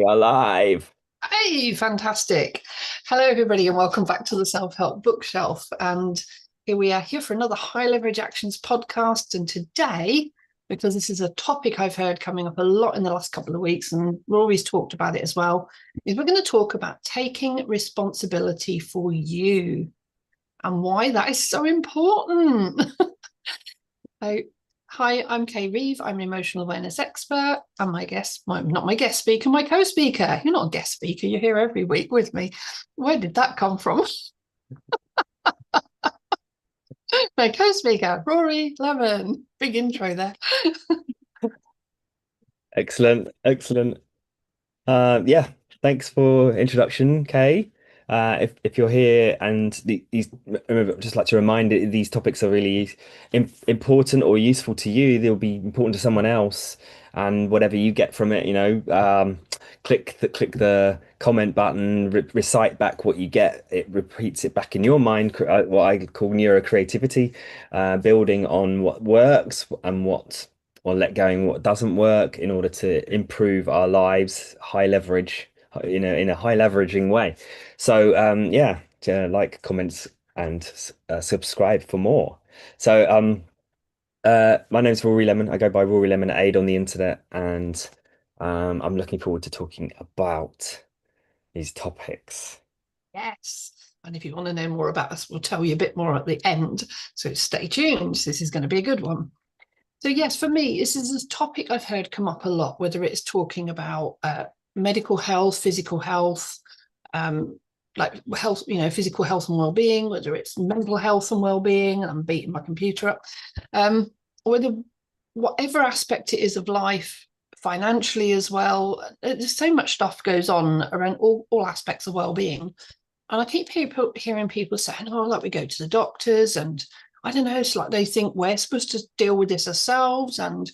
We are live. Hey, fantastic. Hello, everybody, and welcome back to the Self Help Bookshelf. And here we are here for another High Leverage Actions podcast. And today, because this is a topic I've heard coming up a lot in the last couple of weeks, and Rory's talked about it as well, is we're going to talk about taking responsibility for you and why that is so important. So, hi, I'm Kay Reeve. I'm an emotional awareness expert, and not my guest speaker, my co-speaker. You're not a guest speaker. You're here every week with me. Where did that come from? My co-speaker, Rory Lemon. Big intro there. Excellent, excellent. Yeah, thanks for introduction, Kay. If you're here and remember, just like to remind you, these topics are really important or useful to you, they'll be important to someone else, and whatever you get from it, click the comment button, recite back what you get. It repeats it back in your mind, what I call neurocreativity, building on what works and what or let going what doesn't work in order to improve our lives, high leverage, in a high leveraging way. So yeah, like, comments, and subscribe for more. So my name's Rory Lemon. I go by Rory Lemon Aid on the internet, and I'm looking forward to talking about these topics. Yes. And if you want to know more about us, we'll tell you a bit more at the end. So stay tuned. This is going to be a good one. So, yes, for me, this is a topic I've heard come up a lot, whether it's talking about medical health, physical health, um, like health, physical health and well-being, whether it's mental health and well-being. I'm beating my computer up. Whether whatever aspect it is of life, financially as well. There's so much stuff goes on around all aspects of well-being. And I keep hearing people saying, oh, like we go to the doctors and I don't know, it's like they think we're supposed to deal with this ourselves. And,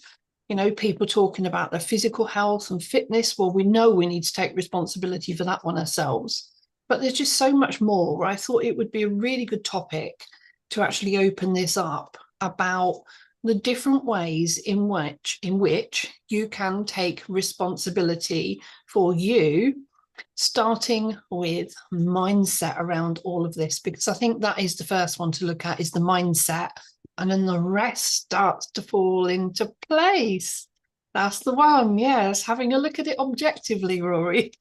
people talking about their physical health and fitness. Well, we know we need to take responsibility for that one ourselves. But there's just so much more where I thought it would be a really good topic to actually open this up about the different ways in which you can take responsibility for you, starting with mindset around all of this, because I think that is the first one to look at, is the mindset, and then the rest starts to fall into place. That's the one. Yes, having a look at it objectively, Rory.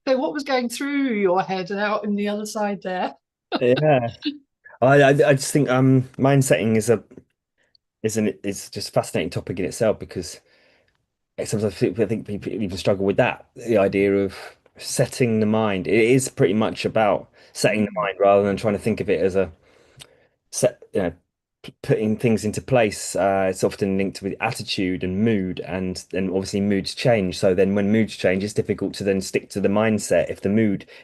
So what was going through your head and out in the other side there? Yeah, I just think mind setting is just a fascinating topic in itself, because sometimes I think people even struggle with that. The idea of setting the mind. It is pretty much about setting the Mm. mind rather than trying to think of it as a set, putting things into place. It's often linked with attitude and mood, and then obviously moods change. So then when moods change, it's difficult to then stick to the mindset if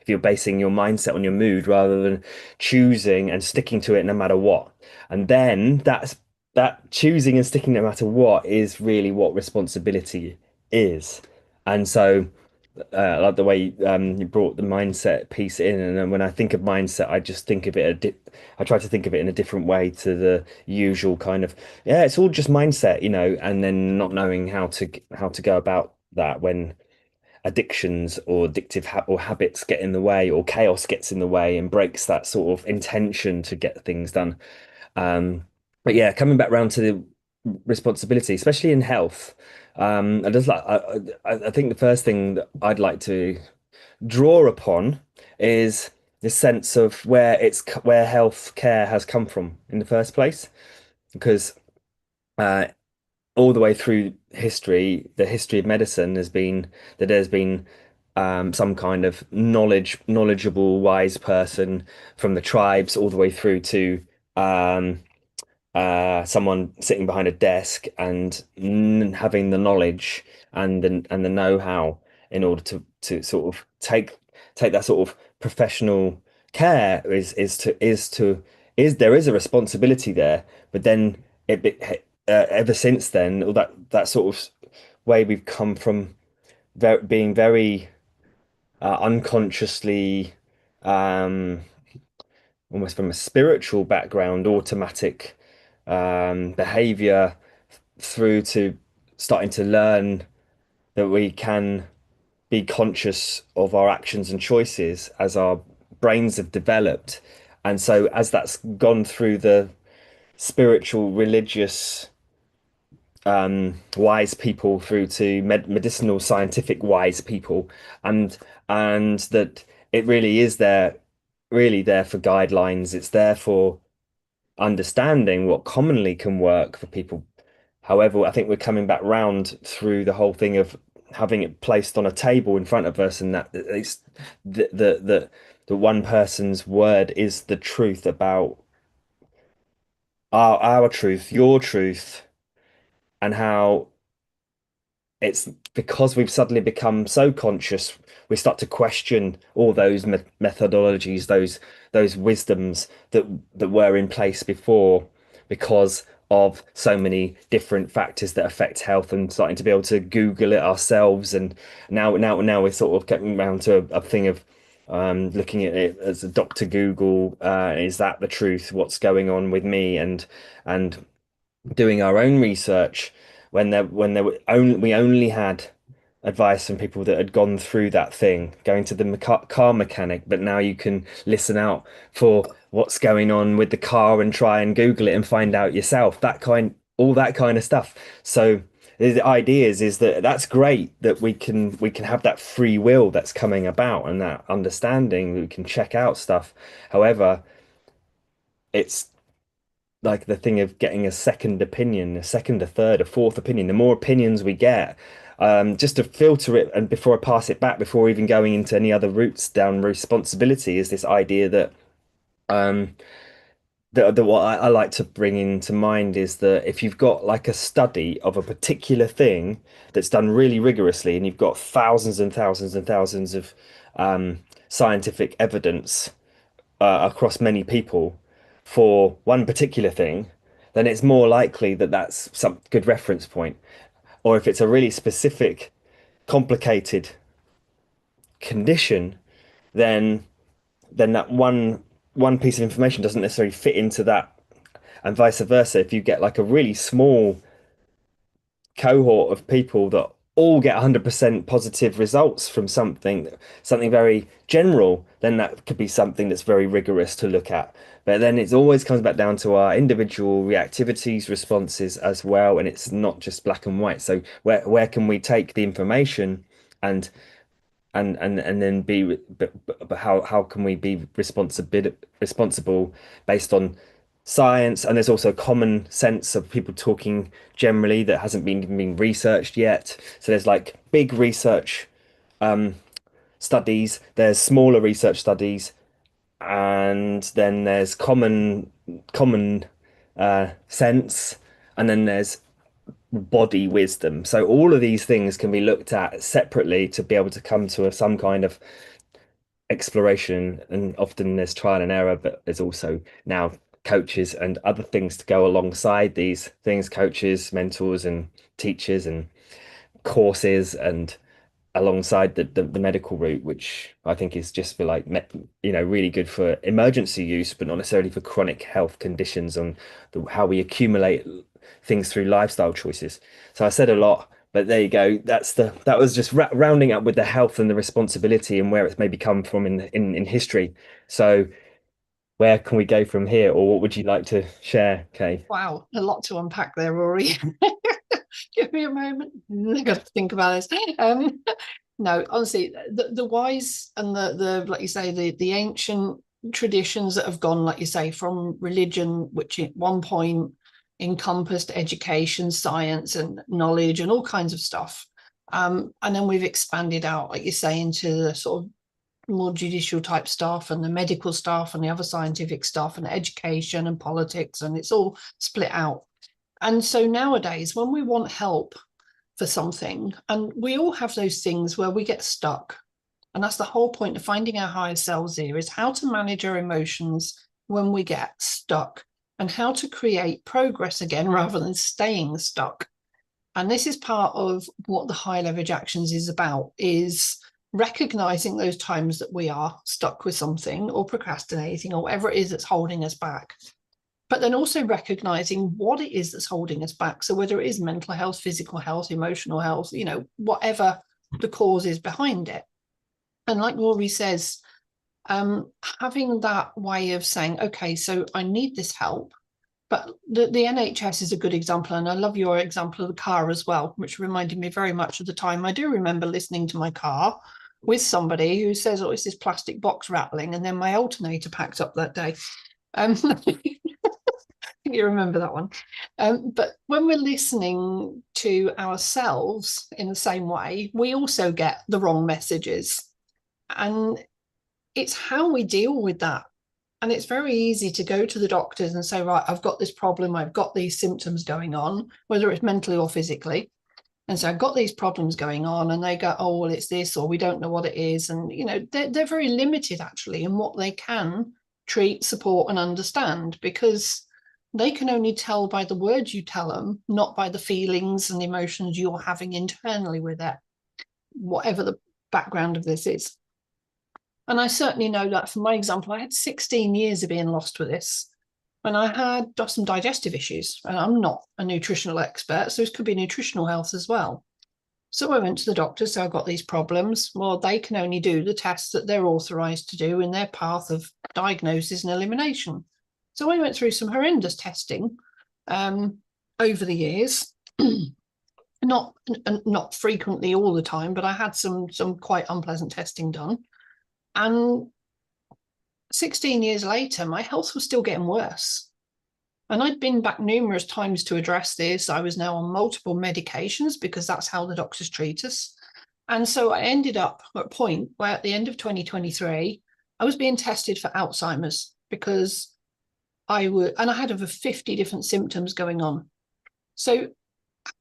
you're basing your mindset on your mood rather than choosing and sticking to it no matter what. And then that choosing and sticking no matter what is really what responsibility is. And so I like the way you brought the mindset piece in, and then when I think of mindset, I just think of it I try to think of it in a different way to the usual kind of, yeah, it's all just mindset, and then not knowing how to go about that when addictions or or habits get in the way, or chaos gets in the way and breaks that sort of intention to get things done. But yeah, coming back round to the responsibility, especially in health, I just like I think the first thing that I'd like to draw upon is the sense of where health care has come from in the first place, because uh, all the way through history, the history of medicine has been that there's been some kind of knowledgeable, wise person from the tribes all the way through to um, someone sitting behind a desk and having the knowledge and the know-how in order to sort of take that sort of professional care is there is a responsibility there, but then ever since then, all that sort of way we've come from being very unconsciously, um, almost from a spiritual background, automatic behavior, through to starting to learn. that we can be conscious of our actions and choices as our brains have developed. And so as that's gone through the spiritual, religious, wise people through to medicinal, scientific wise people, and that it really is there, really there for guidelines. It's there for understanding what commonly can work for people. However, I think we're coming back round through the whole thing of having it placed on a table in front of us, and that it's the one person's word is the truth about our truth, your truth, and how it's because we've suddenly become so conscious, we start to question all those methodologies, those wisdoms that were in place before, because of so many different factors that affect health, and starting to be able to Google it ourselves. And now we're sort of getting around to a thing of looking at it as a Dr. Google. Is that the truth? What's going on with me? And doing our own research when there were only we only had advice from people that had gone through that thing, going to the car mechanic, but now you can listen out for what's going on with the car and try and Google it and find out yourself. All that kind of stuff. So the idea is that that's great that we can have that free will that's coming about, and that understanding we can check out stuff. However, it's like the thing of getting a second opinion, a second, a third, a fourth opinion. The more opinions we get, just to filter it, and before I pass it back, before even going into any other routes down responsibility, is this idea that um, what I like to bring into mind is that if you've got like a study of a particular thing that's done really rigorously, and you've got thousands and thousands and thousands of scientific evidence across many people for one particular thing, then it's more likely that that's some good reference point. Or if it's a really specific, complicated condition, then that one piece of information doesn't necessarily fit into that, and vice versa. If you get like a really small cohort of people that all get 100% positive results from something very general, then that could be something that's very rigorous to look at. But then it always comes back down to our individual reactivities, responses as well, and it's not just black and white. So where can we take the information and and then but how can we be responsible based on science? And there's also common sense of people talking generally that hasn't been researched yet. So there's like big research studies, there's smaller research studies, and then there's common sense, and then there's body wisdom. So all of these things can be looked at separately to be able to come to some kind of exploration. And often there's trial and error, but there's also now coaches and other things to go alongside these things, coaches, mentors, and teachers, and courses, and alongside the medical route, which I think is just for like really good for emergency use, but not necessarily for chronic health conditions, on how we accumulate things through lifestyle choices. So I said a lot, but there you go. That was just rounding up with the health and the responsibility and where it's maybe come from in history. So where can we go from here, or what would you like to share, Kay? Wow, a lot to unpack there, Rory. Give me a moment. I've got to think about this. No, honestly, the wise and the like you say, the ancient traditions that have gone, like you say, from religion, which at one point encompassed education, science, and knowledge, and all kinds of stuff. And then we've expanded out, like you say, into the sort of more judicial type stuff, and the medical stuff, and the other scientific stuff, and education and politics, and it's all split out. And so nowadays, when we want help for something, and we all have those things where we get stuck, and that's the whole point of finding our higher selves here, is how to manage our emotions when we get stuck, and how to create progress again rather than staying stuck. And this is part of what the high leverage actions is about, is recognizing those times that we are stuck with something or procrastinating or whatever it is that's holding us back, but then also recognizing what it is that's holding us back. So whether it is mental health, physical health, emotional health, whatever the cause is behind it. And like Rory says, having that way of saying, okay, so I need this help. But the NHS is a good example. And I love your example of the car as well, which reminded me very much of the time I do remember listening to my car with somebody who says, oh, it's this plastic box rattling. And then my alternator packed up that day. You remember that one. But when we're listening to ourselves in the same way, we also get the wrong messages. And it's how we deal with that. And it's very easy to go to the doctors and say, right, I've got this problem, I've got these symptoms going on, whether it's mentally or physically. And so I've got these problems going on, and they go, oh, well, it's this, or we don't know what it is. And, they're very limited actually in what they can treat, support, and understand, because they can only tell by the words you tell them, not by the feelings and emotions you're having internally with it, whatever the background of this is. And I certainly know that for my example, I had 16 years of being lost with this. And I had some digestive issues. And I'm not a nutritional expert, so this could be nutritional health as well. So I went to the doctor, so I got these problems. Well, they can only do the tests that they're authorised to do in their path of diagnosis and elimination. So I went through some horrendous testing over the years. Not frequently all the time, but I had some quite unpleasant testing done. And 16 years later, my health was still getting worse. And I'd been back numerous times to address this. I was now on multiple medications because that's how the doctors treat us. And so I ended up at a point where at the end of 2023, I was being tested for Alzheimer's because I had over 50 different symptoms going on. So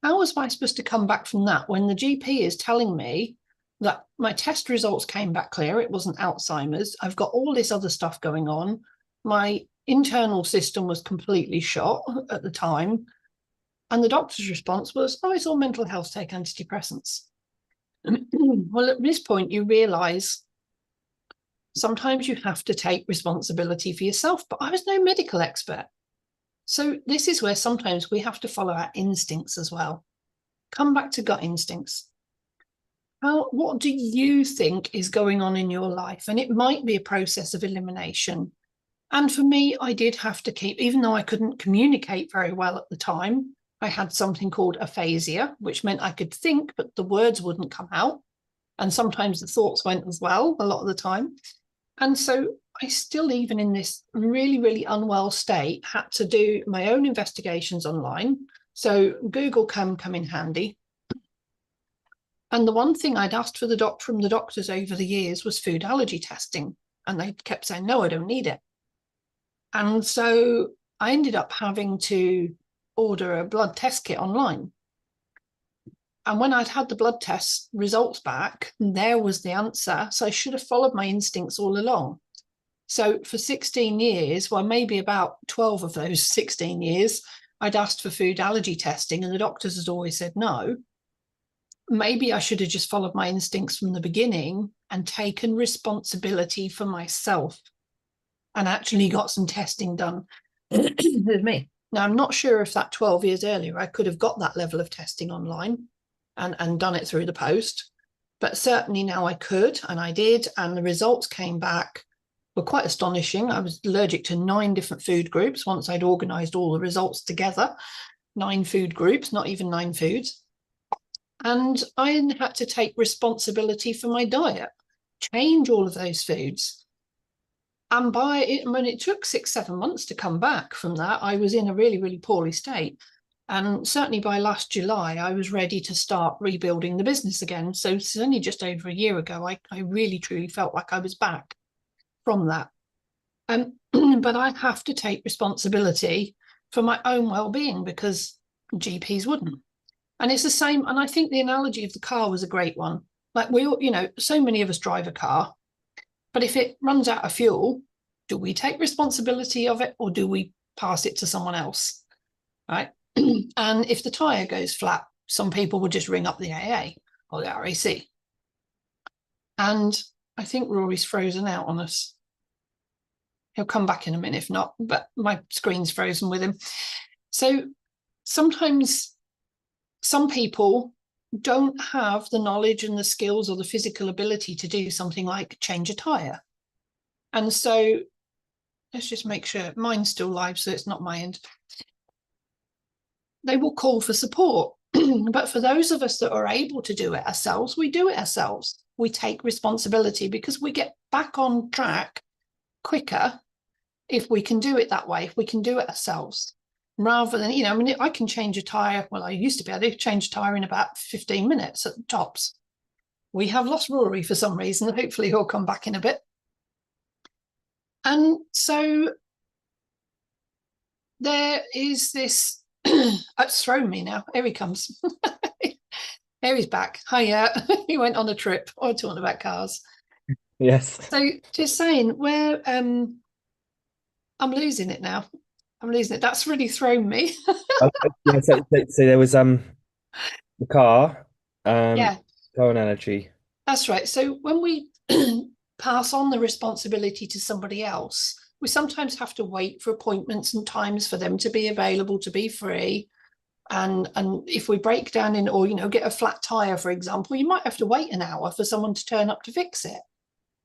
how was I supposed to come back from that when the GP is telling me that my test results came back clear, it wasn't Alzheimer's, I've got all this other stuff going on, my internal system was completely shot at the time, and the doctor's response was, oh, it's all mental health, take antidepressants. Well, at this point, you realise sometimes you have to take responsibility for yourself, but I was no medical expert. So this is where sometimes we have to follow our instincts as well. Come back to gut instincts. What do you think is going on in your life? And it might be a process of elimination. And for me, I did have to keep, even though I couldn't communicate very well at the time, I had something called aphasia, which meant I could think, but the words wouldn't come out. And sometimes the thoughts went as well, a lot of the time. And so I still, even in this really, really unwell state, had to do my own investigations online. So Google can come in handy. And the one thing I'd asked from the doctors over the years was food allergy testing. And they kept saying, no, I don't need it. And so I ended up having to order a blood test kit online. And when I'd had the blood test results back, there was the answer. So I should have followed my instincts all along. So for 16 years, well, maybe about 12 of those 16 years, I'd asked for food allergy testing and the doctors had always said no. Maybe I should have just followed my instincts from the beginning and taken responsibility for myself and actually got some testing done with me. Now, I'm not sure if that 12 years earlier, I could have got that level of testing online and done it through the post, but certainly now I could, and I did, and the results came back were quite astonishing. I was allergic to 9 different food groups once I'd organised all the results together, 9 food groups, not even 9 foods. And I had to take responsibility for my diet, change all of those foods. And it took 6-7 months to come back from that, I was in a really, really poorly state. And certainly by last July, I was ready to start rebuilding the business again. So it's only just over a year ago, I really, truly felt like I was back from that. But I have to take responsibility for my own well-being because GPs wouldn't. And it's the same. And I think the analogy of the car was a great one. Like we all, so many of us drive a car, but if it runs out of fuel, do we take responsibility of it or do we pass it to someone else? Right. And if the tyre goes flat, some people will just ring up the AA or the RAC. And I think Rory's frozen out on us. He'll come back in a minute if not, but my screen's frozen with him. So sometimes some people don't have the knowledge and the skills or the physical ability to do something like change a tire. And so let's just make sure mine's still live, so it's not my end. They will call for support. But for those of us that are able to do it ourselves, we do it ourselves. We take responsibility because we get back on track quicker if we can do it that way, if we can do it ourselves. Rather than, I mean, I can change a tire. Well, I used to be able to change a tire in about 15 minutes at the tops. We have lost Rory for some reason. Hopefully he'll come back in a bit. And so there is this, it's thrown me now. Here he comes. Here he's back. Hiya. He went on a trip. I talking about cars. Yes. So just saying, where I'm losing it now. I'm losing it. That's really thrown me. Yeah, so there was the Yeah, car analogy. that's right. So when we pass on the responsibility to somebody else, we sometimes have to wait for appointments and times for them to be available, to be free. And if we break down in, or get a flat tire, for example, you might have to wait an hour for someone to turn up to fix it.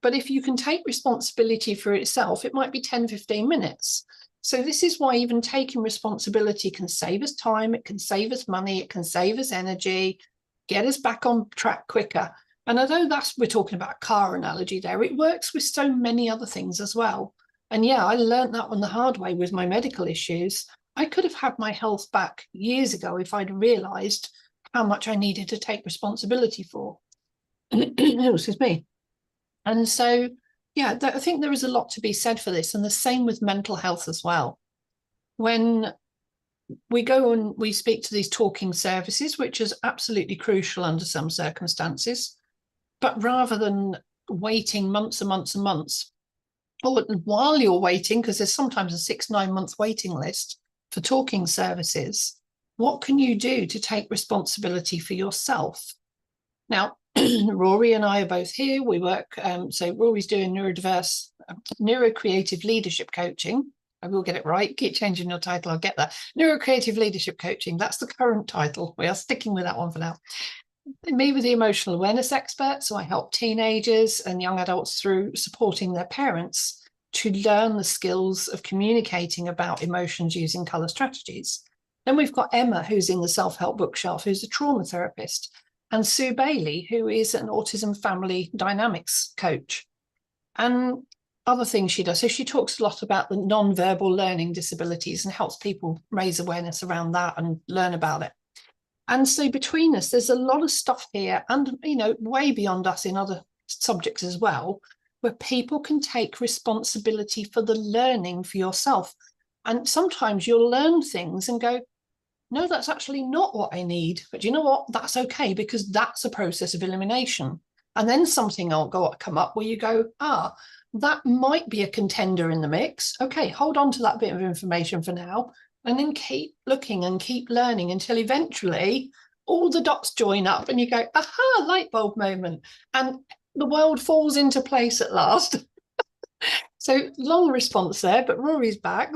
But if you can take responsibility for itself, it might be 10, 15 minutes. So this is why even taking responsibility can save us time, it can save us money, it can save us energy, get us back on track quicker. And although we're talking about a car analogy there, it works with so many other things as well. And yeah, I learned that one the hard way with my medical issues. I could have had my health back years ago if I'd realised how much I needed to take responsibility for. Excuse me. And so, yeah, I think there is a lot to be said for this. And the same with mental health as well. When we go and we speak to these talking services, which is absolutely crucial under some circumstances, but rather than waiting months and months and months, or while you're waiting, because there's sometimes a 6-9 month waiting list for talking services, what can you do to take responsibility for yourself? Now, Rory and I are both here. We work, so Rory's doing neurocreative leadership coaching. I will get it right. Keep changing your title. I'll get that. Neurocreative leadership coaching. That's the current title. We are sticking with that one for now. Me with the emotional awareness expert. So I help teenagers and young adults through supporting their parents to learn the skills of communicating about emotions using colour strategies. Then we've got Emma, who's in the self-help bookshelf, who's a trauma therapist, and Sue Bailey, who is an autism family dynamics coach. And other things she does. So she talks a lot about the non-verbal learning disabilities and helps people raise awareness around that and learn about it. And so between us, there's a lot of stuff here and, way beyond us in other subjects as well, where people can take responsibility for the learning for yourself. And sometimes you'll learn things and go, no, that's actually not what I need. But you know what? That's okay, because that's a process of elimination. And then something will come up where you go, that might be a contender in the mix. Okay, hold on to that bit of information for now, and then keep looking and keep learning until eventually all the dots join up and you go, aha, light bulb moment. And the world falls into place at last. So long response there, but Rory's back.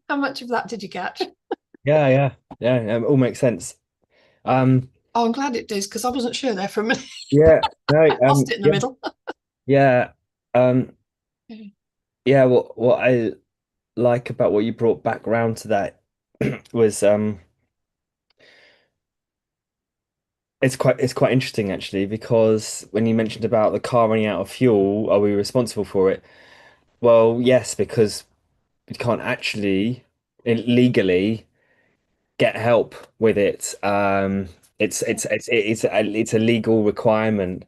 How much of that did you catch? Yeah. All makes sense. Um, Oh, I'm glad it does, because I wasn't sure there for a minute. yeah, no, Lost it in the middle. yeah, um, yeah. What I like about what you brought back round to that was it's quite interesting actually, because when you mentioned about the car running out of fuel, are we responsible for it? Well, yes, because we can't actually legally get help with it. It's a legal requirement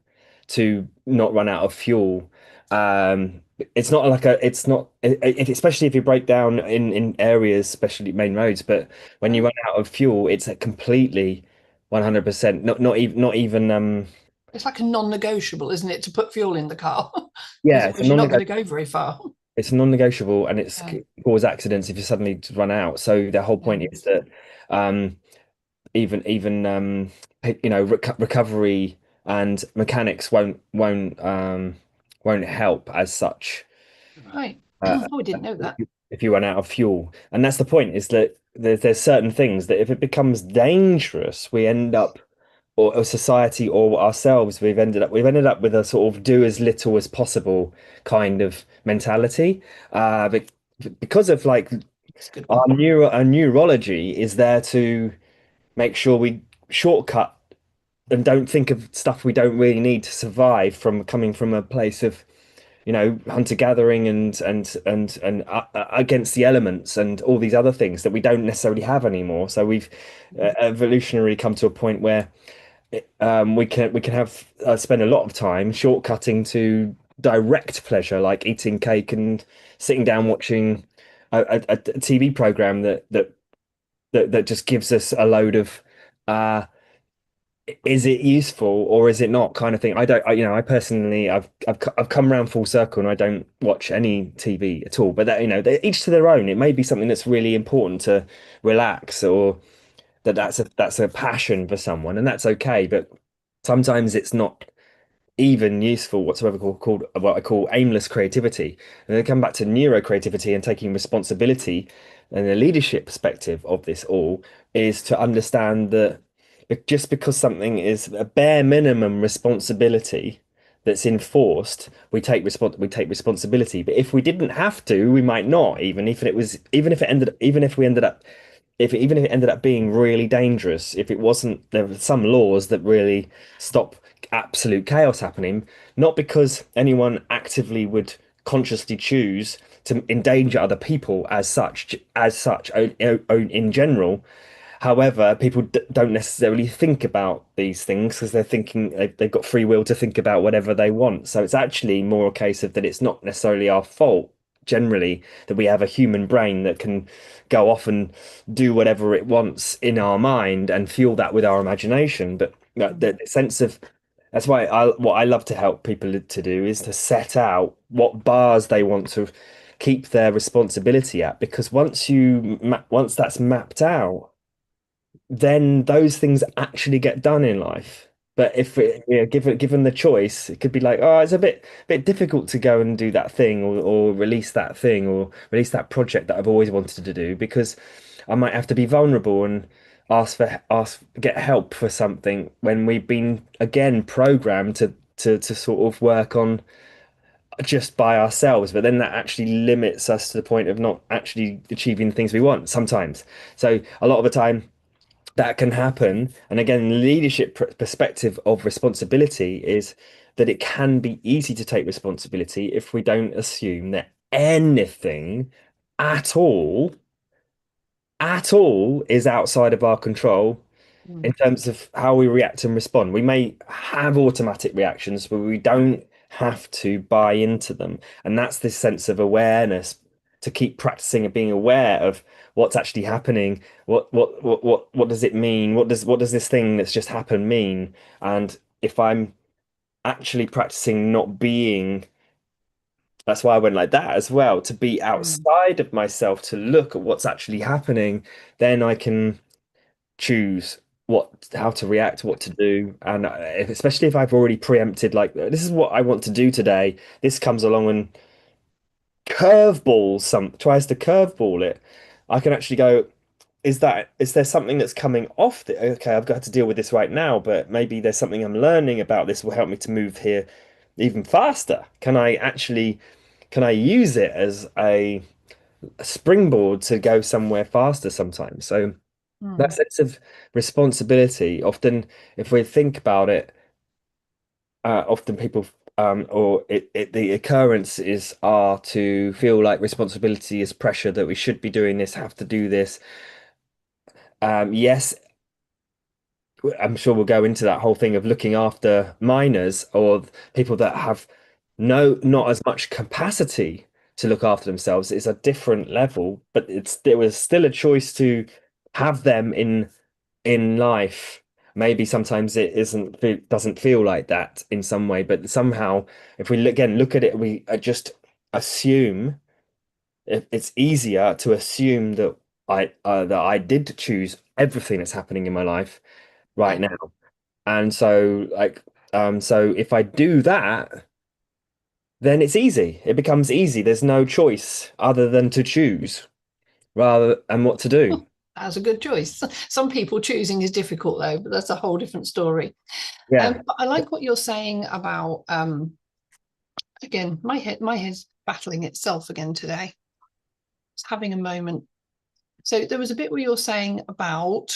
to not run out of fuel. It's not like especially if you break down in areas, especially main roads. But when you run out of fuel, it's a completely 100%. Not even. It's like a non-negotiable, isn't it, to put fuel in the car? Because Yeah, it's a otherwise you're not going non-negotiable. to go very far. It's non-negotiable, and it's Yeah. cause accidents if you suddenly run out. So the whole Yeah. point is that um, even recovery and mechanics won't help as such. Right. uh, Oh, I didn't know that. if you run out of fuel. And that's the point, is that there's certain things that if it becomes dangerous, we end up, or society or ourselves, we've ended up with a sort of do as little as possible kind of mentality. Because of like It's a good our one. neurology is there to make sure we shortcut and don't think of stuff we don't really need to survive, from coming from a place of hunter gathering and against the elements and all these other things that we don't necessarily have anymore. So we've evolutionary come to a point where we can have spend a lot of time shortcutting to direct pleasure, like eating cake and sitting down watching a TV program that just gives us a load of uh is it useful or is it not, kind of thing. I don't I personally, I've come around full circle, and I don't watch any TV at all, but that, they're each to their own. It may be something that's really important to relax, or that's a passion for someone, and that's okay, but sometimes it's not even useful whatsoever, called what I call aimless creativity. And they come back to neuro creativity and taking responsibility, and the leadership perspective of this all is to understand that just because something is a bare minimum responsibility that's enforced, we take responsibility. But if we didn't have to, we might not, even if we ended up even if it ended up being really dangerous, if it wasn't, there were some laws that really stop absolute chaos happening, not because anyone actively would consciously choose to endanger other people as such in general. However, people d don't necessarily think about these things because they've got free will to think about whatever they want. So it's actually more a case of that it's not necessarily our fault generally, that we have a human brain that can go off and do whatever it wants in our mind and fuel that with our imagination. But the sense of that's why what I love to help people to do is to set out what bars they want to keep their responsibility at, because once that's mapped out, then those things actually get done in life. But if given the choice, it could be like, oh, it's a bit difficult to go and do that thing, or release that thing, or release that project that I've always wanted to do, because I might have to be vulnerable and get help for something when we've been again programmed to sort of work on just by ourselves. But then that actually limits us to the point of not actually achieving the things we want sometimes. So a lot of the time that can happen. And again, leadership perspective of responsibility is that it can be easy to take responsibility if we don't assume that anything at all, at all is outside of our control in Mm. terms of how we react and respond. We may have automatic reactions, but we don't have to buy into them. And that's this sense of awareness, to keep practicing and being aware of what's actually happening. What does it mean? What does this thing that's just happened mean? And if I'm actually practicing not being, that's why I went like that as well, to be Mm. outside of myself, to look at what's actually happening, then I can choose how to react, what to do, and especially if I've already preempted, like, this is what I want to do today. This comes along and tries to curveball it. I can actually go, is there something that's coming off okay, I've got to deal with this right now, but maybe there's something I'm learning about this will help me to move here even faster. Can I use it as a springboard to go somewhere faster sometimes? So that Mm. sense of responsibility, often, if we think about it, often people, the occurrences are to feel like responsibility is pressure, that we should be doing this, have to do this. Yes, I'm sure we'll go into that whole thing of looking after minors, or people that have not as much capacity to look after themselves. Is a different level, but there was still a choice to have them in life. Maybe sometimes doesn't feel like that in some way, but somehow, if we again look at it, we just assume it's easier to assume that I did choose everything that's happening in my life right Yeah. now. And so, like, so if I do that, then it's easy. It becomes easy. There's no choice other than to choose rather and what to do. That's a good choice. Some people choosing is difficult though, but that's a whole different story. Yeah. But I like what you're saying about again, my head's battling itself again today. It's having a moment. So there was a bit where you're saying about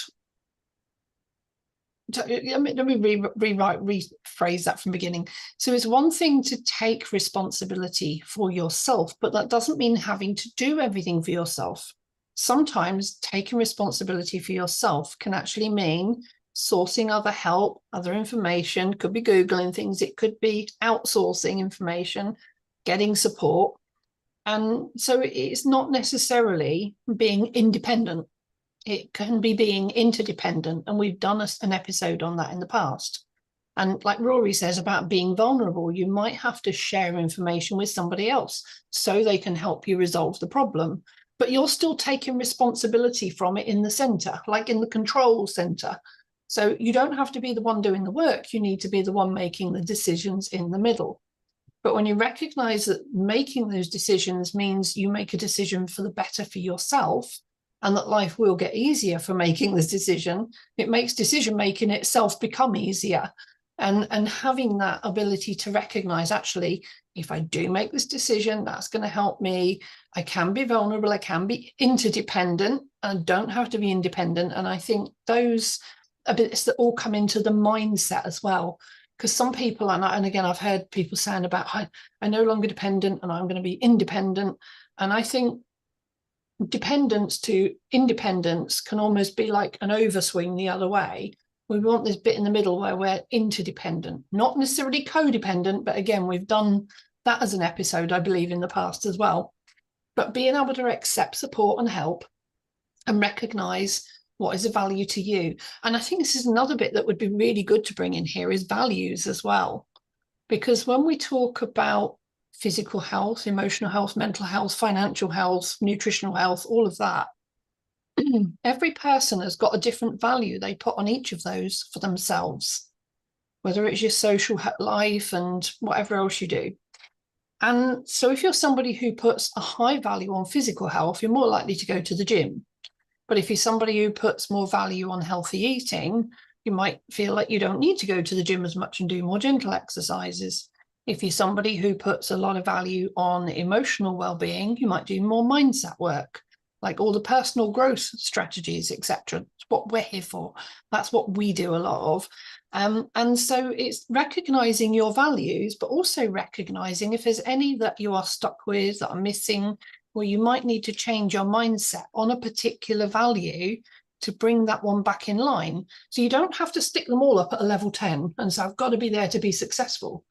let me rephrase that from the beginning. So it's one thing to take responsibility for yourself, but that doesn't mean having to do everything for yourself. Sometimes taking responsibility for yourself can actually mean sourcing other help, other information, could be Googling things, it could be outsourcing information, getting support. And so it's not necessarily being independent. It can be being interdependent, and we've done an episode on that in the past. And like Rory says about being vulnerable, you might have to share information with somebody else so they can help you resolve the problem, but you're still taking responsibility from it in the center, like in the control center. So you don't have to be the one doing the work, you need to be the one making the decisions in the middle. But when you recognize that making those decisions means you make a decision for the better for yourself, and that life will get easier for making this decision, it makes decision making itself become easier. And having that ability to recognize, actually, if I do make this decision, that's going to help me. I can be vulnerable, I can be interdependent, and don't have to be independent. And I think those are bits that all come into the mindset as well. Because some people, and again, I've heard people saying about, I'm no longer dependent and I'm going to be independent. And I think dependence to independence can almost be like an overswing the other way. We want this bit in the middle where we're interdependent, not necessarily codependent, but again, we've done that as an episode, I believe, in the past as well. But being able to accept support and help and recognize what is of value to you. And I think this is another bit that would be really good to bring in here is values as well. Because when we talk about physical health, emotional health, mental health, financial health, nutritional health, all of that, every person has got a different value they put on each of those for themselves, whether it's your social life and whatever else you do. And so if you're somebody who puts a high value on physical health, you're more likely to go to the gym. But if you're somebody who puts more value on healthy eating, you might feel like you don't need to go to the gym as much and do more gentle exercises. If you're somebody who puts a lot of value on emotional well-being, you might do more mindset work, like all the personal growth strategies, etc. It's what we're here for. That's what we do a lot of. And so it's recognizing your values, but also recognizing if there's any that you are stuck with, that are missing, where you might need to change your mindset on a particular value to bring that one back in line. So you don't have to stick them all up at a level 10 and say, I've got to be there to be successful.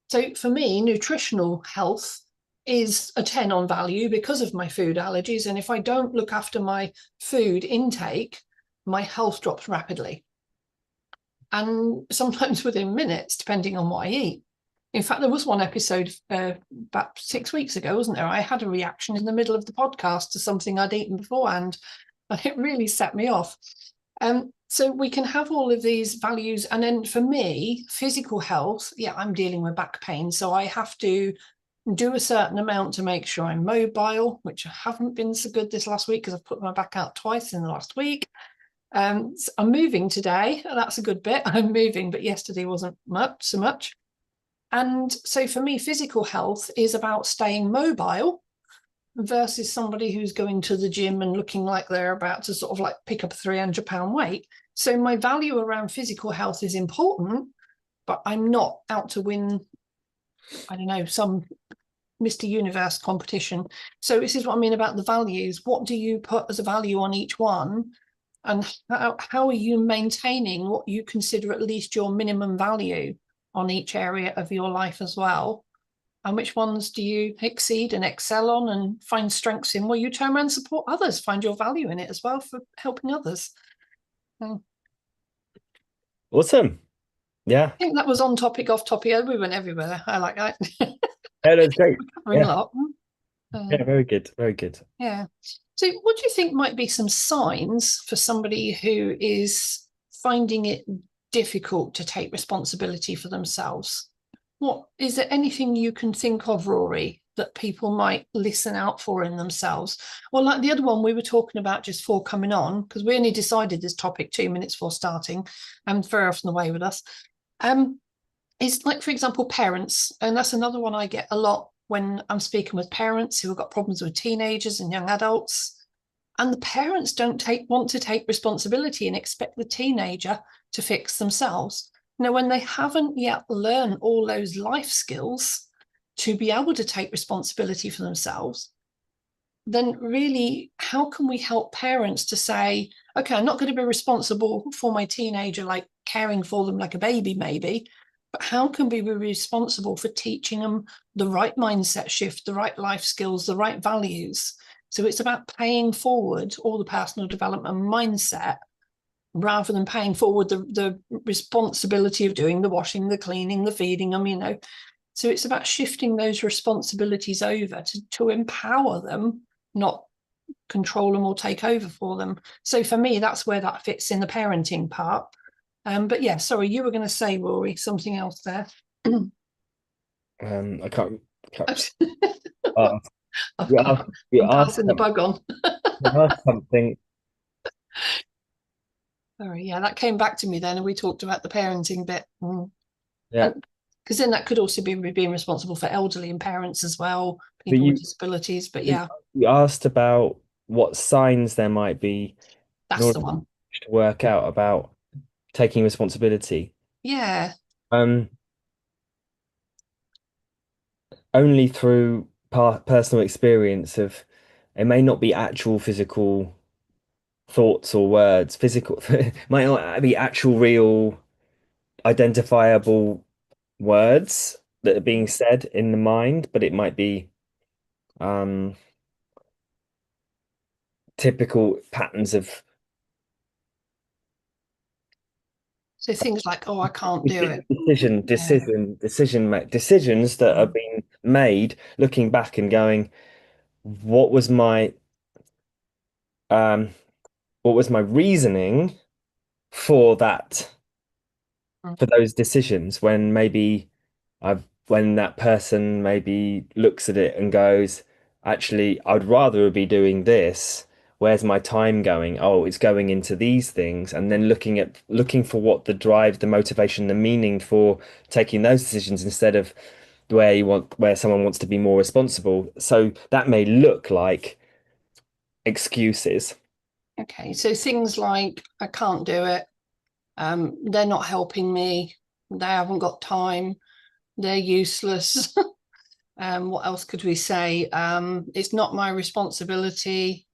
So for me, nutritional health is a 10 on value because of my food allergies. And if I don't look after my food intake, my health drops rapidly. And sometimes within minutes, depending on what I eat. In fact, there was one episode about 6 weeks ago, wasn't there? I had a reaction in the middle of the podcast to something I'd eaten beforehand, and it really set me off. So we can have all of these values. And then for me, physical health, yeah, I'm dealing with back pain. So I have to do a certain amount to make sure I'm mobile, which I haven't been so good this last week because I've put my back out twice in the last week. So I'm moving today. That's a good bit. I'm moving, but yesterday wasn't so much. And so for me, physical health is about staying mobile versus somebody who's going to the gym and looking like they're about to sort of like pick up a 300-pound weight. So my value around physical health is important, but I'm not out to win, I don't know, some Mr. Universe competition. So this is what I mean about the values. What do you put as a value on each one? And how are you maintaining what you consider at least your minimum value on each area of your life as well? And which ones do you exceed and excel on and find strengths in, where you turn around and support others, find your value in it as well for helping others? Awesome. Yeah. I think that was on topic, off topic. We went everywhere. I like that. Yeah, that's great. Covering a Yeah. lot. Yeah, very good. Very good. Yeah. So what do you think might be some signs for somebody who is finding it difficult to take responsibility for themselves? what is there anything you can think of, Rory, that people might listen out for in themselves? Well, like the other one we were talking about just before coming on, because we only decided this topic 2 minutes before starting, and very often the way with us. Is like, for example, parents, and that's another one I get a lot when I'm speaking with parents who have got problems with teenagers and young adults. And the parents don't want to take responsibility and expect the teenager to fix themselves. Now, when they haven't yet learned all those life skills to be able to take responsibility for themselves, then really, how can we help parents to say, okay, I'm not going to be responsible for my teenager, like caring for them like a baby, maybe, but how can we be responsible for teaching them the right mindset shift, the right life skills, the right values? So it's about paying forward all the personal development mindset rather than paying forward the responsibility of doing the washing, the cleaning, the feeding them, you know. So it's about shifting those responsibilities over to empower them, not control them or take over for them. So for me, that's where that fits in the parenting part. But yeah, sorry, you were going to say, Rory, something else there. I can't. I'm You asked, you asked, passing the bug on. you asked something. Sorry, yeah, that came back to me then, and we talked about the parenting bit. Yeah, Because then that could also be being responsible for elderly and parents as well, but people with disabilities. But yeah, you asked about what signs there might be in that's order the one. to work out about taking responsibility. Yeah. Um, Only through personal experience of it may not be actual physical thoughts or words, physical might not be actual real identifiable words that are being said in the mind, but it might be um typical patterns of So things like, oh, I can't do it. Yeah. decisions that are being made looking back and going, what was my um what was my reasoning for that, for those decisions, when maybe when that person maybe looks at it and goes, actually, I'd rather be doing this. Where's my time going? Oh, it's going into these things, and then looking for what the drive, the motivation, the meaning for taking those decisions instead of where someone wants to be more responsible. So that may look like excuses. Okay. So things like, I can't do it. They're not helping me. They haven't got time. They're useless. What else could we say? It's not my responsibility,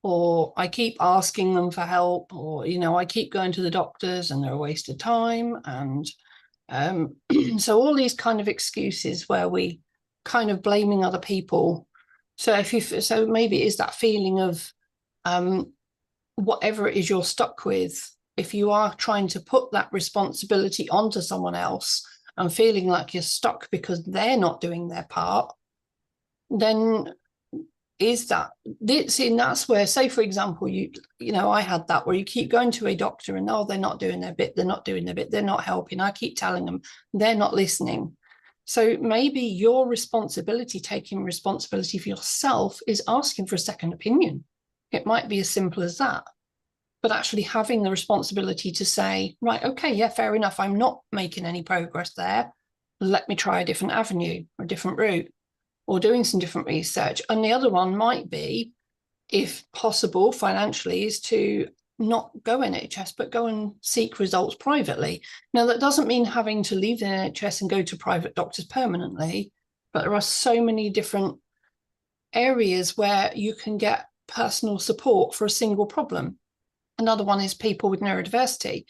or I keep asking them for help, or I keep going to the doctors and they're a waste of time. And so all these kind of excuses where we kind of blaming other people. So so maybe it is that feeling of whatever it is you're stuck with. If you are trying to put that responsibility onto someone else and feeling like you're stuck because they're not doing their part, then is that see, and that's where, say for example, I had that where you keep going to a doctor and they're not doing their bit, they're not helping. I keep telling them, they're not listening. So maybe your responsibility, taking responsibility for yourself, is asking for a second opinion. It might be as simple as that, but actually having the responsibility to say, right, okay, yeah, fair enough, I'm not making any progress there, let me try a different avenue or a different route, or doing some different research. And the other one might be, if possible financially, is to not go NHS, but go and seek results privately. Now, that doesn't mean having to leave the NHS and go to private doctors permanently, but there are so many different areas where you can get personal support for a single problem. Another one is people with neurodiversity,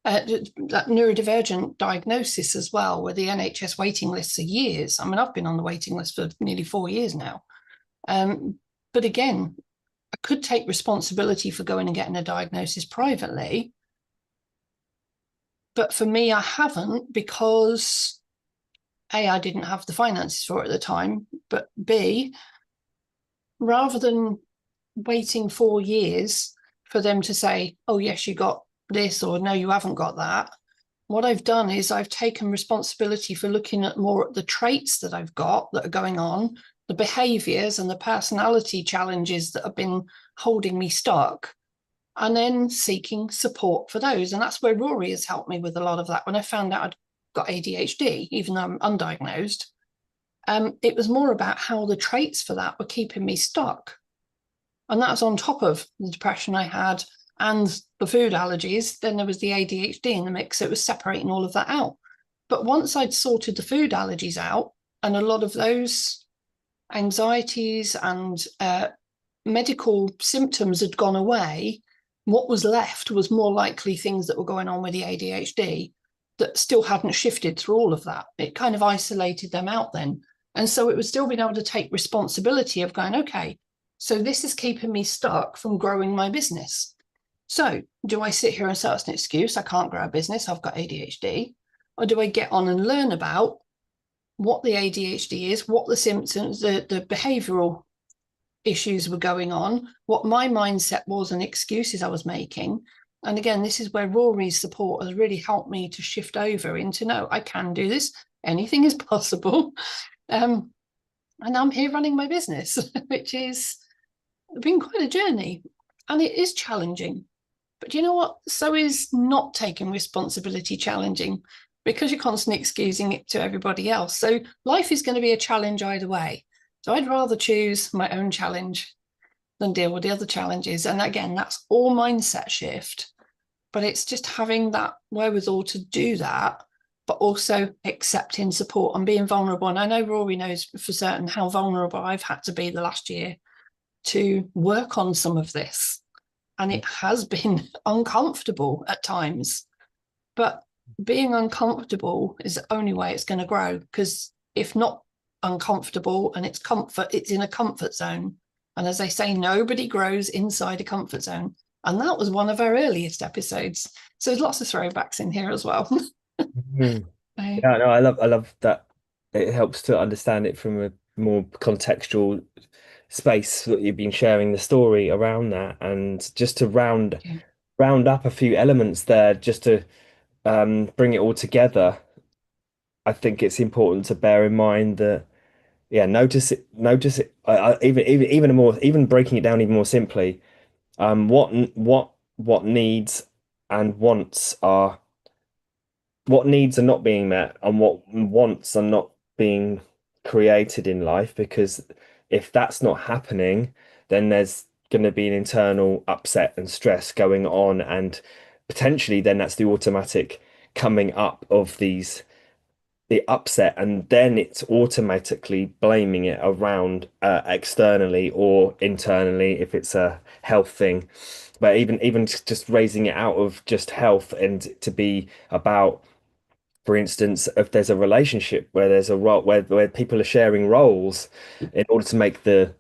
that neurodivergent diagnosis as well, where the NHS waiting lists are years. I mean, I've been on the waiting list for nearly 4 years now. But again, I could take responsibility for going and getting a diagnosis privately. But for me, I haven't, because A, I didn't have the finances for it at the time, but B, rather than waiting 4 years for them to say, oh, yes, you got this, or no, you haven't got that, what I've done is I've taken responsibility for looking at more at the traits that I've got that are going on, the behaviors and the personality challenges that have been holding me stuck, and then seeking support for those. And that's where Rory has helped me with a lot of that. When I found out I'd got ADHD, even though I'm undiagnosed, it was more about how the traits for that were keeping me stuck. And that's on top of the depression I had and the food allergies. Then there was the ADHD in the mix. So it was separating all of that out. But once I'd sorted the food allergies out, and a lot of those anxieties and medical symptoms had gone away, what was left was more likely things that were going on with the ADHD that still hadn't shifted through all of that. It kind of isolated them out then. And so it was still being able to take responsibility of going, okay, so this is keeping me stuck from growing my business. So do I sit here and say it's an excuse? I can't grow a business. I've got ADHD. Or do I get on and learn about what the ADHD is, what the symptoms, the behavioral issues were going on, what my mindset was and excuses I was making. And again, this is where Rory's support has really helped me to shift over into, no, I can do this. Anything is possible. And I'm here running my business, which is been quite a journey. And it is challenging. But you know what? So is not taking responsibility challenging, because you're constantly excusing it to everybody else. So life is going to be a challenge either way. So I'd rather choose my own challenge than deal with the other challenges. And again, that's all mindset shift. But it's just having that wherewithal to do that, but also accepting support and being vulnerable. And I know Rory knows for certain how vulnerable I've had to be the last year to work on some of this. And it has been uncomfortable at times. But being uncomfortable is the only way it's going to grow, because if not uncomfortable and it's comfort, it's in a comfort zone. And as they say, nobody grows inside a comfort zone. And that was one of our earliest episodes. So there's lots of throwbacks in here as well. Mhm. Yeah, no, I love that. It helps to understand it from a more contextual space that you've been sharing the story around that, and just to Yeah. round up a few elements there, just to bring it all together. I think it's important to bear in mind that, yeah, notice it. Even more, even breaking it down even more simply. What needs and wants are what needs are not being met and what wants are not being created in life, because if that's not happening, then there's going to be an internal upset and stress going on, and potentially then that's the automatic coming up of the upset, and then it's automatically blaming it around externally or internally if it's a health thing. But even just raising it out of just health and to be about, for instance, if there's a relationship where there's a role where people are sharing roles in order to make the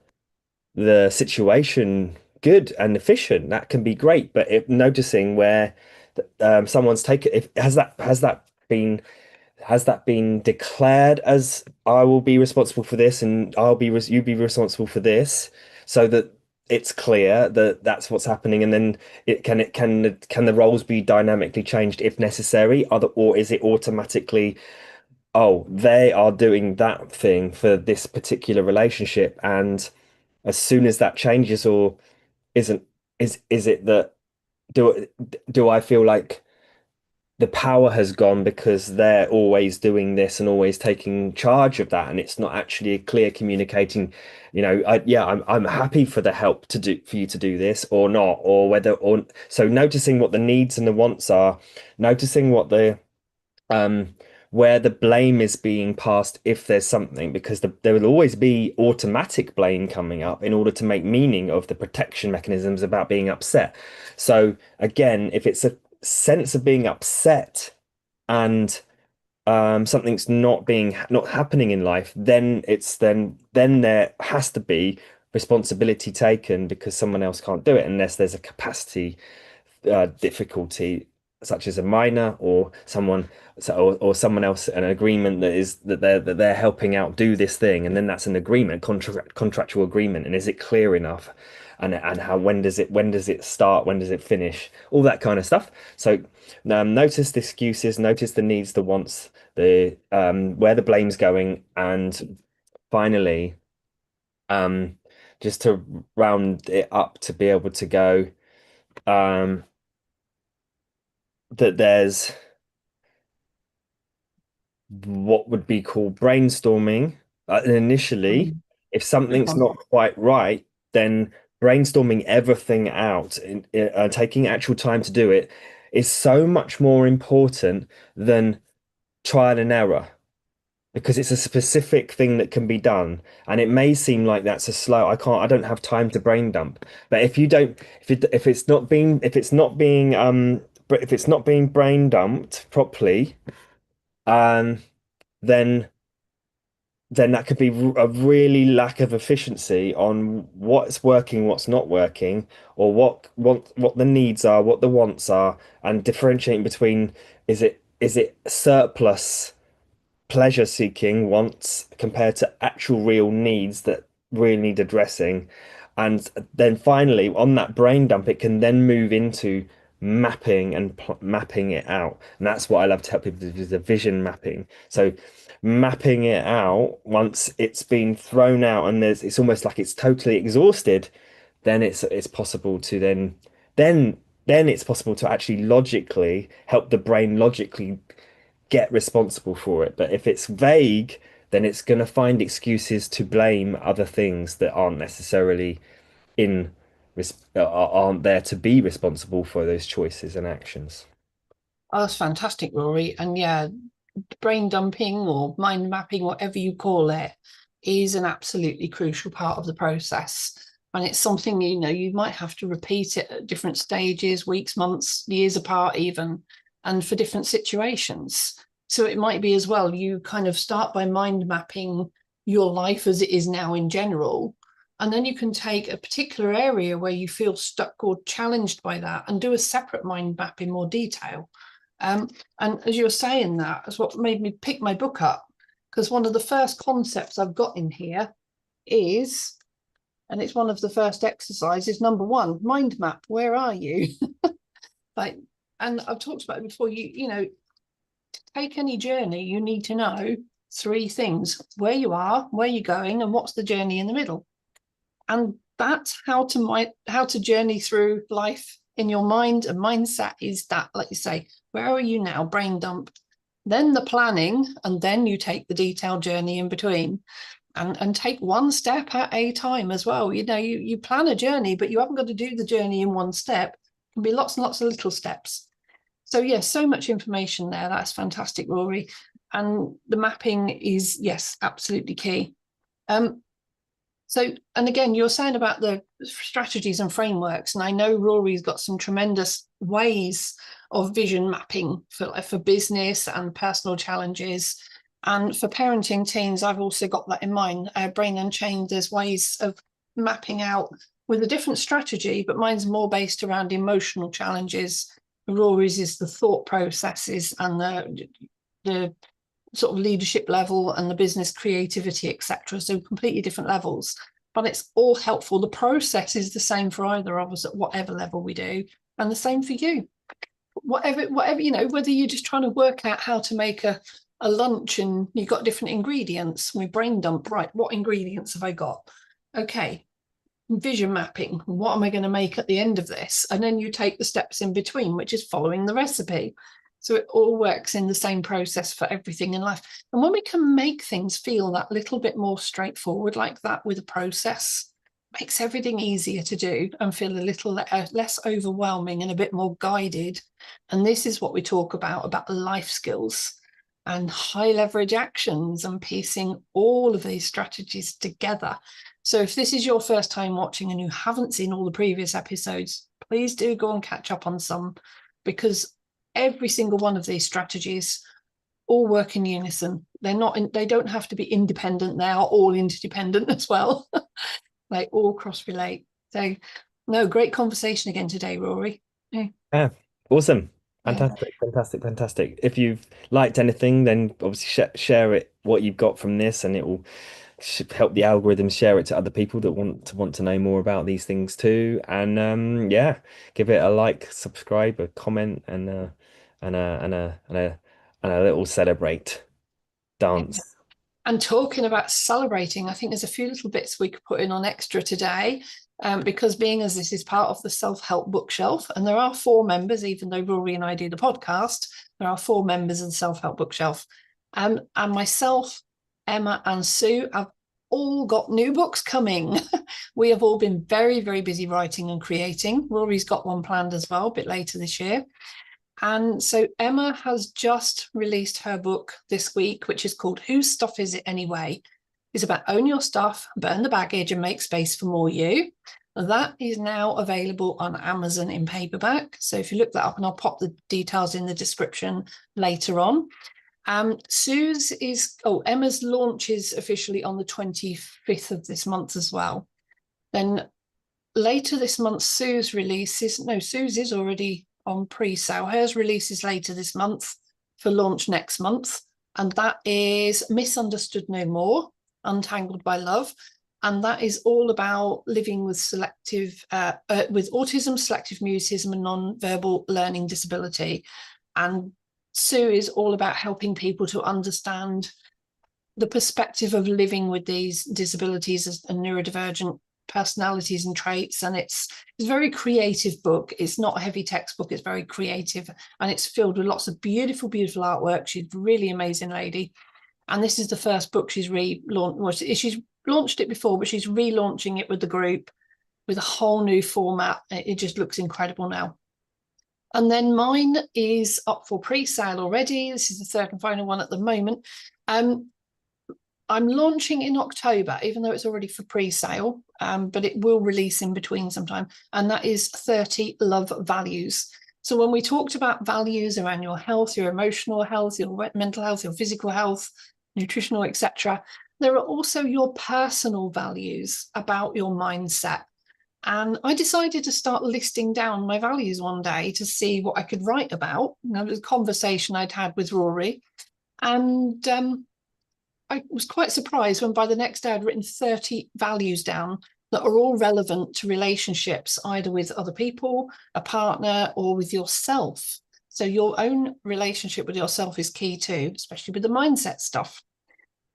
situation good and efficient, that can be great. But if noticing where someone's taken, if has that been declared as, I will be responsible for this and you be responsible for this, so that it's clear that that's what's happening, and then can the roles be dynamically changed if necessary, or is it automatically, oh, they are doing that thing for this particular relationship, and as soon as that changes or isn't, is it that, do do I feel like the power has gone because they're always doing this and always taking charge of that, and it's not actually a clear communicating, I'm happy for the help to do for you to do this or not, or whether, or so noticing what the needs and the wants are, noticing what the um where the blame is being passed if there's something, because there will always be automatic blame coming up in order to make meaning of the protection mechanisms about being upset. So again, if it's a sense of being upset and something's not happening in life, then then there has to be responsibility taken, because someone else can't do it unless there's a capacity difficulty, such as a minor or someone, or someone else, an agreement that is that they're helping out do this thing, and then that's an agreement, contractual agreement, and is it clear enough? and how when does it start, when does it finish, all that kind of stuff. So notice the excuses, notice the needs, the wants, the where the blame's going, and finally, um, just to round it up to be able to go, um, that there's what would be called brainstorming. And initially, Mm, if good something's one. not quite right, then brainstorming everything out and taking actual time to do it is so much more important than trial and error, because it's a specific thing that can be done. And it may seem like that's a slow, I don't have time to brain dump. But if you don't, if it's not being, if it's not being brain dumped properly, um, then that could be a really lack of efficiency on what's working, what's not working, or what the needs are, what the wants are, and differentiating between is it surplus pleasure seeking wants compared to actual real needs that really need addressing. And then finally, on that brain dump, it can then move into mapping and mapping it out. And that's what I love to help people do, is the vision mapping. So mapping it out once it's been thrown out and it's almost like it's totally exhausted, then it's possible to then it's possible to actually logically help the brain logically get responsible for it. But if it's vague, then it's going to find excuses to blame other things that aren't necessarily in aren't there to be responsible for those choices and actions. Oh, that's fantastic, Rory. And yeah, brain dumping or mind mapping, whatever you call it, is an absolutely crucial part of the process. And it's something, you might have to repeat it at different stages, weeks, months, years apart, even, and for different situations. So it might be as well, you kind of start by mind mapping your life as it is now in general. And then you can take a particular area where you feel stuck or challenged by that and do a separate mind map in more detail. And as you were saying that, that's what made me pick my book up, because one of the first concepts I've got in here is, and it's one of the first exercises, number one, mind map. Where are you? Like, and I've talked about it before. To take any journey, you need to know three things: where you are, where you're going, and what's the journey in the middle. And that's how to journey through life in your mind and mindset. Is that, like you say, where are you now? Brain dump, then the planning, and then you take the detailed journey in between, and take one step at a time as well. You plan a journey, but you haven't got to do the journey in one step. It can be lots and lots of little steps. So yes, so much information there. That's fantastic, Rory. And the mapping is, yes, absolutely key. um so, and again, you're saying about the strategies and frameworks, and I know Rory's got some tremendous ways of vision mapping for business and personal challenges. And for parenting teens, I've also got that in mind. Brain Unchained, there's ways of mapping out with a different strategy, but mine's more based around emotional challenges. Rory's is the thought processes and the sort of leadership level and the business creativity, etc. So completely different levels, but it's all helpful. The process is the same for either of us at whatever level we do, and the same for you. Whatever, whether you're just trying to work out how to make a lunch and you've got different ingredients, we brain dump, right, what ingredients have I got? Okay, vision mapping, what am I going to make at the end of this? And then you take the steps in between, which is following the recipe. So it all works in the same process for everything in life. And when we can make things feel that little bit more straightforward like that with a process, makes everything easier to do and feel a little less overwhelming and a bit more guided. And this is what we talk about life skills and high leverage actions and piecing all of these strategies together. So if this is your first time watching and you haven't seen all the previous episodes, please do go and catch up on some, because every single one of these strategies all work in unison. They don't have to be independent. They are all interdependent as well. They all cross relate. So no, great conversation again today, Rory. Yeah. Yeah, awesome. Yeah. Fantastic, fantastic, fantastic. If you've liked anything, then obviously share it what you've got from this, and it will help the algorithm share it to other people that want to know more about these things too. And yeah, give it a like, subscribe, a comment, and a little celebrate dance. And talking about celebrating, I think there's a few little bits we could put in on extra today. Because being as this is part of the self-help bookshelf, and there are 4 members, even though Rory and I do the podcast, there are 4 members of the self-help bookshelf. And myself, Emma and Sue have all got new books coming. We have all been very, very busy writing and creating. Rory's got one planned as well, a bit later this year. And so Emma has just released her book this week, which is called Whose Stuff Is It Anyway? It's about own your stuff, burn the baggage, and make space for more you. That is now available on Amazon in paperback. So if you look that up, and I'll pop the details in the description later on. Emma's launch is officially on the 25th of this month as well. Then later this month, Sue's is already on pre-sale. Hers releases later this month for launch next month. And that is Misunderstood No More, Untangled by Love. And that is all about living with with autism, selective mutism, and non-verbal learning disability. And Sue is all about helping people to understand the perspective of living with these disabilities and neurodivergent personalities and traits. And it's a very creative book. It's not a heavy textbook. It's very creative, and it's filled with lots of beautiful, beautiful artwork. She's a really amazing lady. And this is the first book she's relaunched. Well, she's launched it before, but she's relaunching it with the group with a whole new format. It just looks incredible now. And then mine is up for pre-sale already. This is the third and final one at the moment. I'm launching in October, even though it's already for pre-sale, but it will release in between sometime. And that is 30 Love Values. So when we talked about values around your health, your emotional health, your mental health, your physical health, nutritional, etc., there are also your personal values about your mindset. And I decided to start listing down my values one day to see what I could write about. And it was a conversation I'd had with Rory. And I was quite surprised when by the next day I'd written 30 values down that are all relevant to relationships, either with other people, a partner, or with yourself. So your own relationship with yourself is key too, especially with the mindset stuff.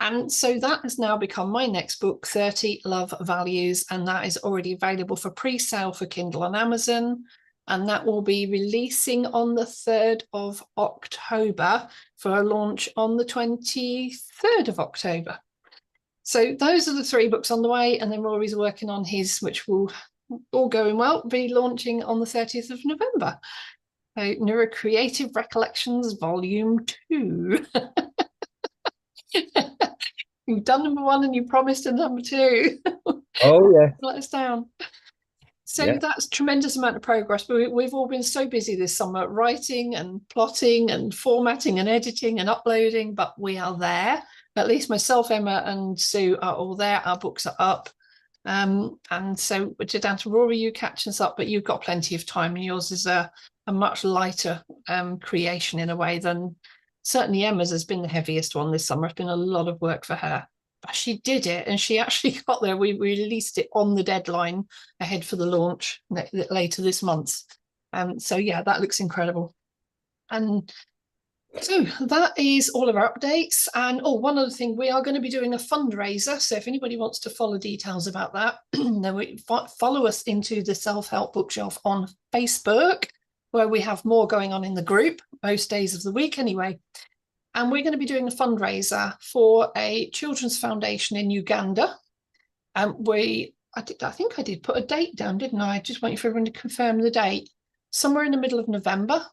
And so that has now become my next book, 30 Love Values, and that is already available for pre-sale for Kindle on Amazon. And that will be releasing on the 3rd of October for a launch on the 23rd of October. So those are the 3 books on the way. And then Rory's working on his, which will, all going well, be launching on the 30th of November. So Neurocreative Recollections Volume 2. You've done number 1 and you promised a number 2. Oh yeah. Let us down. So Yeah. that's tremendous amount of progress. But we've all been so busy this summer writing and plotting and formatting and editing and uploading, but we are there. At least myself, Emma and Sue are all there. Our books are up. And so we're down to Rory, you catch us up, but you've got plenty of time, and yours is a much lighter creation in a way than certainly Emma's has been the heaviest one this summer. It's been a lot of work for her. But she did it, and she actually got there. We released it on the deadline ahead for the launch later this month. So yeah, that looks incredible. And so that is all of our updates. And one other thing, we are going to be doing a fundraiser. So if anybody wants to follow details about that, then follow us into the Self-Help Bookshelf on Facebook, where we have more going on in the group most days of the week anyway. And we're going to be doing a fundraiser for a children's foundation in Uganda. I think I did put a date down, didn't I? Just waiting for everyone to confirm the date. Somewhere in the middle of November,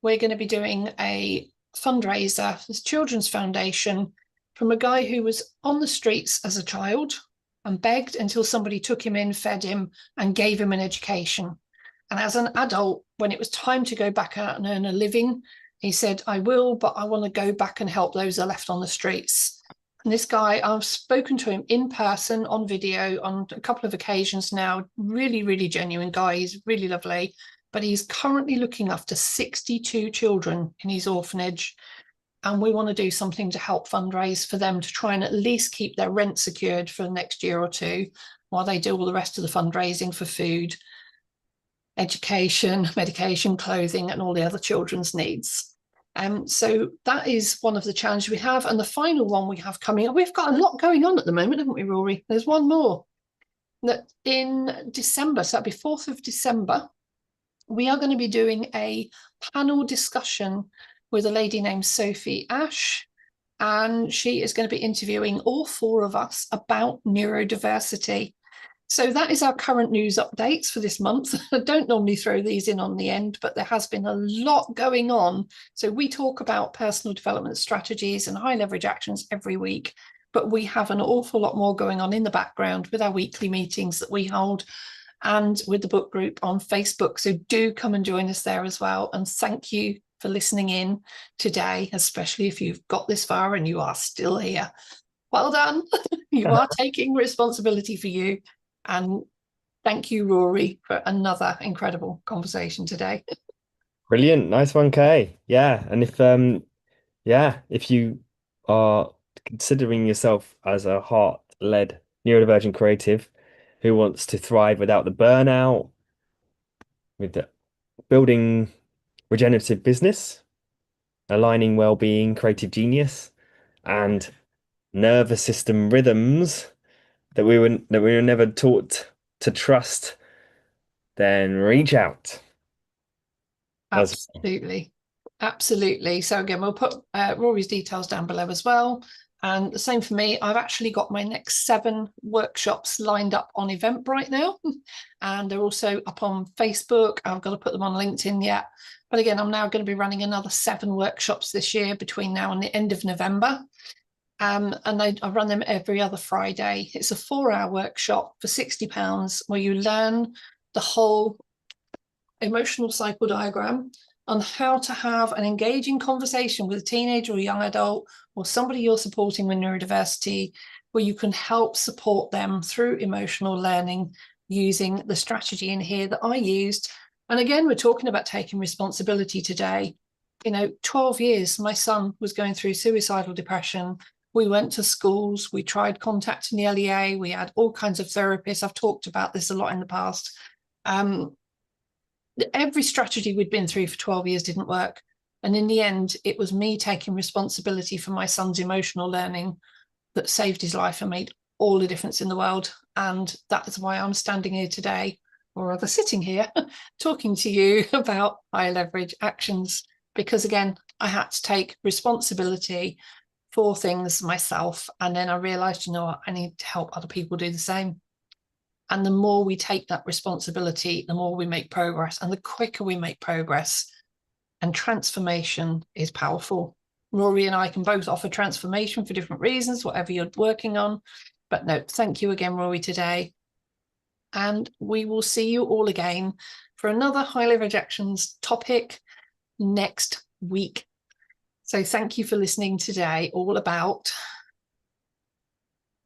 we're going to be doing a fundraiser for this children's foundation from a guy who was on the streets as a child and begged until somebody took him in, fed him, and gave him an education. And as an adult, when it was time to go back out and earn a living, he said, I will, but I want to go back and help those that are left on the streets. And this guy, I've spoken to him in person, on video, on a couple of occasions now. Really, really genuine guy. He's really lovely. But he's currently looking after 62 children in his orphanage. And we want to do something to help fundraise for them to try and at least keep their rent secured for the next year or two while they do all the rest of the fundraising for food, education, medication, clothing, and all the other children's needs. So that is one of the challenges we have. And the final one we have coming up, we've got a lot going on at the moment, haven't we, Rory? There's one more. That in December, so that'll be 4th of December, we are going to be doing a panel discussion with a lady named Sophie Ash, and she is going to be interviewing all 4 of us about neurodiversity. So that is our current news updates for this month. I don't normally throw these in on the end, but there has been a lot going on. So we talk about personal development strategies and high leverage actions every week, but we have an awful lot more going on in the background with our weekly meetings that we hold and with the book group on Facebook. So do come and join us there as well. And thank you for listening in today, especially if you've got this far and you are still here. Well done. You are taking responsibility for you. And thank you, Rory, for another incredible conversation today. Brilliant. Nice one, Kay. Yeah. And if you are considering yourself as a heart-led neurodivergent creative who wants to thrive without the burnout, with the building regenerative business, aligning well-being, creative genius, and nervous system rhythms that we were never taught to trust, then reach out. Absolutely. Absolutely. So again, we'll put Rory's details down below as well. And the same for me. I've actually got my next 7 workshops lined up on Eventbrite now. And they're also up on Facebook. I've got to put them on LinkedIn yet. But again, I'm now going to be running another 7 workshops this year between now and the end of November. And I run them every other Friday. It's a 4-hour workshop for £60 where you learn the whole emotional cycle diagram on how to have an engaging conversation with a teenager or young adult or somebody you're supporting with neurodiversity, where you can help support them through emotional learning using the strategy in here that I used. And again, we're talking about taking responsibility today. 12 years, my son was going through suicidal depression. We went to schools, we tried contacting the LEA, we had all kinds of therapists. I've talked about this a lot in the past. Every strategy we'd been through for 12 years didn't work. And in the end, it was me taking responsibility for my son's emotional learning that saved his life and made all the difference in the world. And that is why I'm standing here today, or rather sitting here, talking to you about high leverage actions. Because again, I had to take responsibility for things myself. And then I realized, what, I need to help other people do the same. And the more we take that responsibility, the more we make progress, and the quicker we make progress. And transformation is powerful. Rory and I can both offer transformation for different reasons, whatever you're working on. But no, thank you again, Rory, today. And we will see you all again for another High Leverage Actions topic next week. So thank you for listening today, all about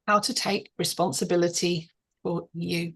how to take responsibility for you.